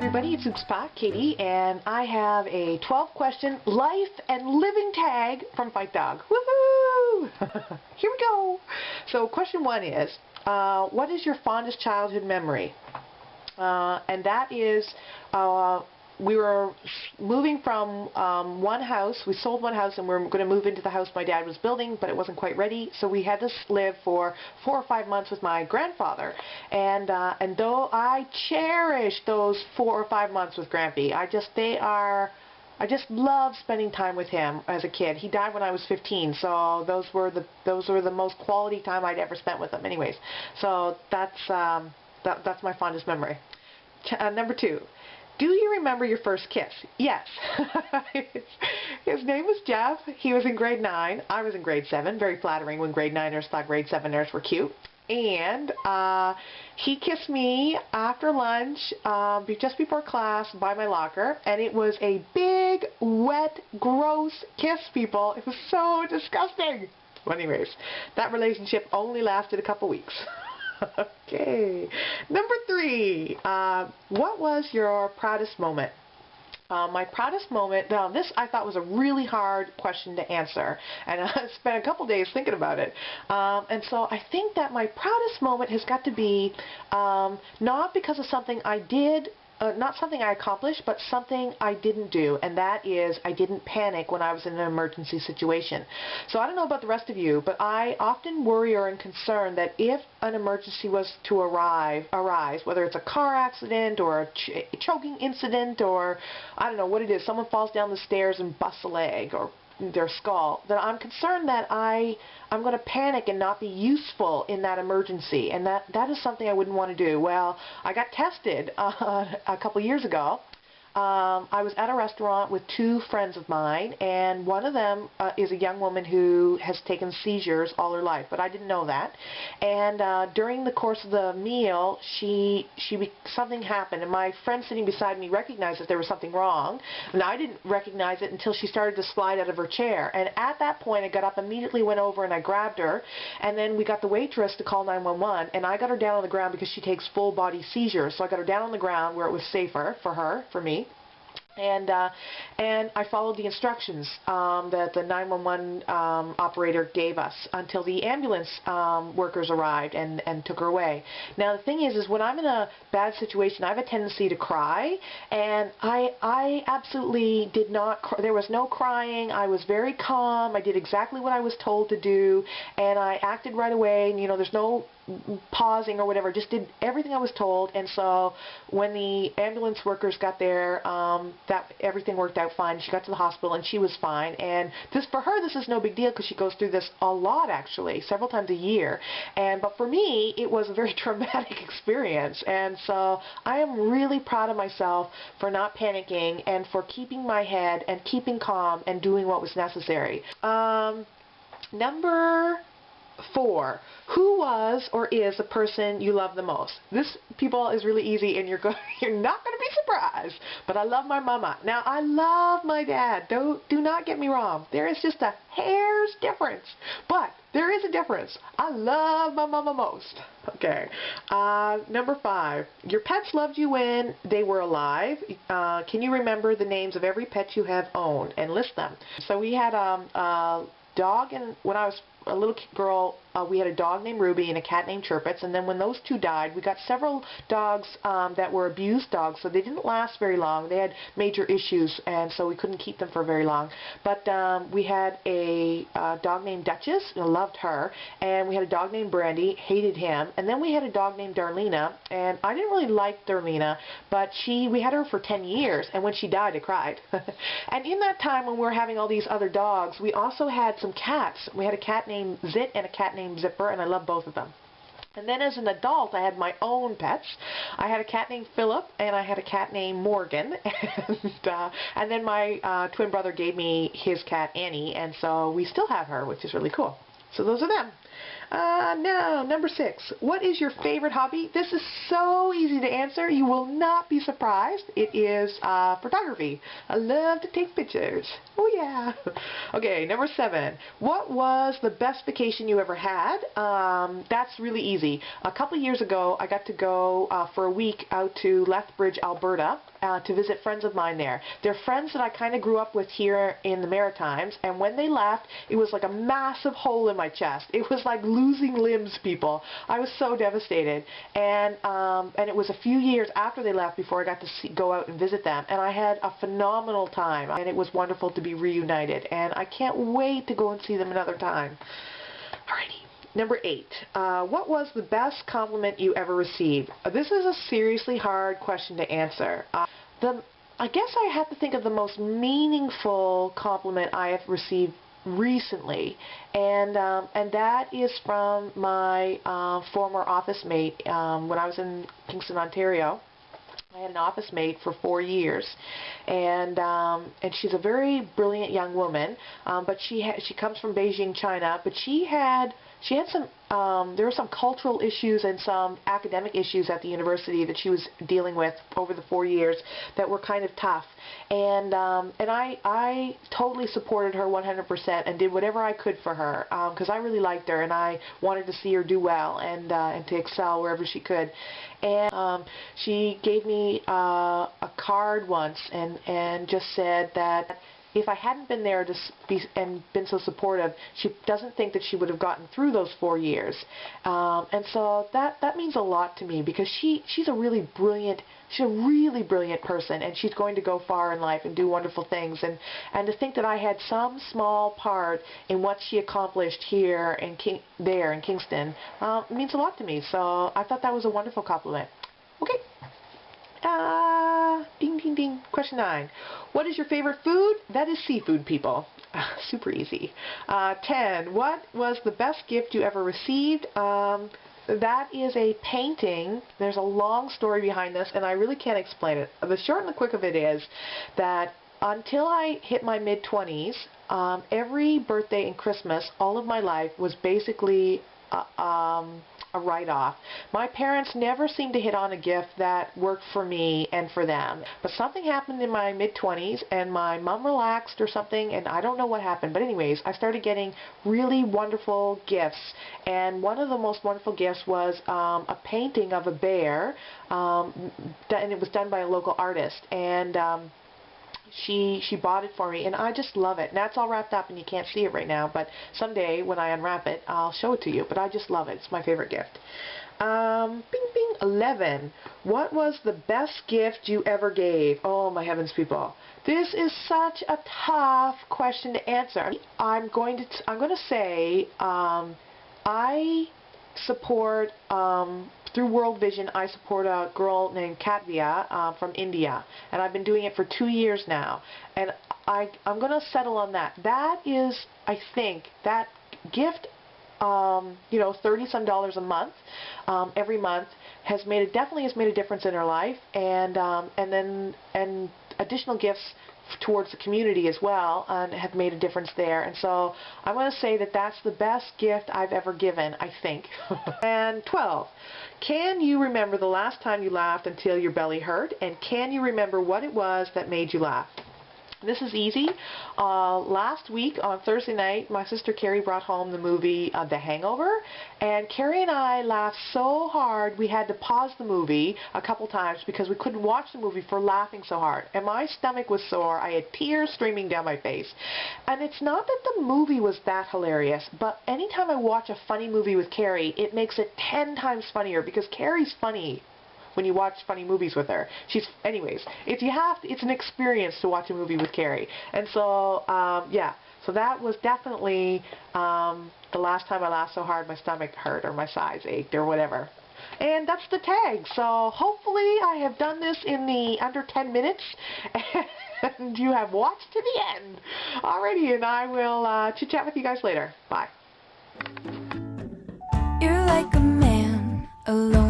everybody, it's Oops Pot, Katie, and I have a 12-question life and living tag from Fightdog. Woohoo! Here we go. So question 1 is, what is your fondest childhood memory? And that is, we were moving from one house. We sold one house and we were going to move into the house my dad was building, but it wasn't quite ready, so we had to live for 4 or 5 months with my grandfather. And though I cherish those 4 or 5 months with Grampy, I just love spending time with him as a kid. He died when I was 15, so those were the most quality time I'd ever spent with him. Anyways, so that's my fondest memory. Number 2. Do you remember your first kiss? Yes. His name was Jeff. He was in grade 9. I was in grade 7. Very flattering when grade 9ers thought grade 7ers were cute. And he kissed me after lunch, just before class, by my locker. And it was a big, wet, gross kiss, people. It was so disgusting. Well, anyways, that relationship only lasted a couple weeks. Okay. Number 3. What was your proudest moment? My proudest moment, now this I thought was a really hard question to answer, and I spent a couple days thinking about it. And so I think that my proudest moment has got to be not because of something I did, not something I accomplished, but something I didn't do, and that is I didn't panic when I was in an emergency situation. So I don't know about the rest of you, but I often worry or am concerned that if an emergency was to arise, whether it's a car accident or a choking incident or I don't know what it is, someone falls down the stairs and busts a leg or their skull, then I'm concerned that I'm going to panic and not be useful in that emergency, and that is something I wouldn't want to do. Well, I got tested a couple years ago. I was at a restaurant with 2 friends of mine, and one of them is a young woman who has taken seizures all her life, but I didn't know that. And during the course of the meal, something happened, and my friend sitting beside me recognized that there was something wrong, and I didn't recognize it until she started to slide out of her chair. And at that point, I got up, immediately went over, and I grabbed her, and then we got the waitress to call 911, and I got her down on the ground because she takes full-body seizures, so I got her down on the ground where it was safer for her, for me. And I followed the instructions that the 911 operator gave us until the ambulance workers arrived and took her away. Now the thing is when I'm in a bad situation, I have a tendency to cry, and I absolutely did not. There was no crying. I was very calm. I did exactly what I was told to do, and I acted right away. And there's no pausing or whatever. Just did everything I was told. And so when the ambulance workers got there, that everything worked out fine. She got to the hospital and she was fine. And for her, this is no big deal because she goes through this a lot, actually, several times a year. But for me, it was a very traumatic experience. And so I am really proud of myself for not panicking and for keeping my head and keeping calm and doing what was necessary. Number 4. Who was or is the person you love the most? This, people, is really easy, and you're not going to be surprised. But I love my mama. Now, I love my dad. Do not get me wrong. There is just a hair's difference. But there is a difference. I love my mama most. Okay. Number 5. Your pets loved you when they were alive. Can you remember the names of every pet you have owned and list them? So we had a dog, and when I was a little girl, we had a dog named Ruby and a cat named Chirpits, and then when those 2 died, we got several dogs that were abused dogs, so they didn't last very long. They had major issues, and so we couldn't keep them for very long. But we had a dog named Duchess, and I loved her, and we had a dog named Brandy, hated him, and then we had a dog named Darlena, and I didn't really like Darlena, but we had her for 10 years, and when she died, I cried. And in that time when we were having all these other dogs, we also had some cats. We had a cat named Zit and a cat named Zipper, and I love both of them. And then as an adult, I had my own pets. I had a cat named Philip, and I had a cat named Morgan, and then my twin brother gave me his cat Annie, and so we still have her, which is really cool. So those are them. Now, number 6. What is your favorite hobby? This is so easy to answer. You will not be surprised. It is photography. I love to take pictures. Oh, yeah. Okay, number 7. What was the best vacation you ever had? That's really easy. A couple years ago, I got to go for a week out to Lethbridge, Alberta, to visit friends of mine there. They're friends that I kind of grew up with here in the Maritimes, and when they left, it was like a massive hole in my chest. It was like losing limbs, people. I was so devastated, and it was a few years after they left before I got to go out and visit them, and I had a phenomenal time, and it was wonderful to be reunited, and I can't wait to go and see them another time. Alrighty. Number 8. What was the best compliment you ever received? This is a seriously hard question to answer. I guess I have to think of the most meaningful compliment I have received recently, and that is from my former office mate when I was in Kingston, Ontario. I had an office mate for 4 years, and she's a very brilliant young woman, but she comes from Beijing, China, but she had some there were some cultural issues and some academic issues at the university that she was dealing with over the 4 years that were kind of tough, and I totally supported her 100% and did whatever I could for her, because I really liked her and I wanted to see her do well and to excel wherever she could. And she gave me a card once and just said that if I hadn't been there and been so supportive, she doesn't think that she would have gotten through those 4 years. And so that means a lot to me, because she's a really brilliant person, and she's going to go far in life and do wonderful things. And to think that I had some small part in what she accomplished here in Kingston means a lot to me. So I thought that was a wonderful compliment. Okay. Ding, ding, ding. Question 9. What is your favorite food? That is seafood, people. Super easy. 10. What was the best gift you ever received? That is a painting. There's a long story behind this, and I really can't explain it. The short and the quick of it is that until I hit my mid-20s, every birthday and Christmas, all of my life was basically a write-off. My parents never seemed to hit on a gift that worked for me and for them. But something happened in my mid-20s, and my mom relaxed or something, and I don't know what happened. But anyways, I started getting really wonderful gifts, and one of the most wonderful gifts was a painting of a bear, and it was done by a local artist. And she bought it for me, and I just love it. And that's all wrapped up, and you can't see it right now, but someday when I unwrap it, I'll show it to you. But I just love it. It's my favorite gift. Bing, bing. 11. What was the best gift you ever gave? Oh, my heavens, people. This is such a tough question to answer. I'm going to say I support through World Vision. I support a girl named Katvia from India, and I've been doing it for 2 years now, and I'm going to settle on that. That is, I think, that gift, you know, $30-some a month, every month, definitely has made a difference in her life, and additional gifts towards the community as well, and have made a difference there. And so I'm going to say that that's the best gift I've ever given, I think. And 12. Can you remember the last time you laughed until your belly hurt? And can you remember what it was that made you laugh? This is easy. Last week on Thursday night, my sister Carrie brought home the movie The Hangover, and Carrie and I laughed so hard we had to pause the movie a couple times because we couldn't watch the movie for laughing so hard. And my stomach was sore. I had tears streaming down my face. And it's not that the movie was that hilarious, but anytime I watch a funny movie with Carrie, it makes it 10 times funnier because Carrie's funny. When you watch funny movies with her, anyways, it's an experience to watch a movie with Carrie. And so yeah, so that was definitely the last time I laughed so hard my stomach hurt or my sides ached or whatever. And that's the tag. So hopefully I have done this in the under 10 minutes and you have watched to the end. Alrighty, and I will chit chat with you guys later. Bye. You're like a man alone.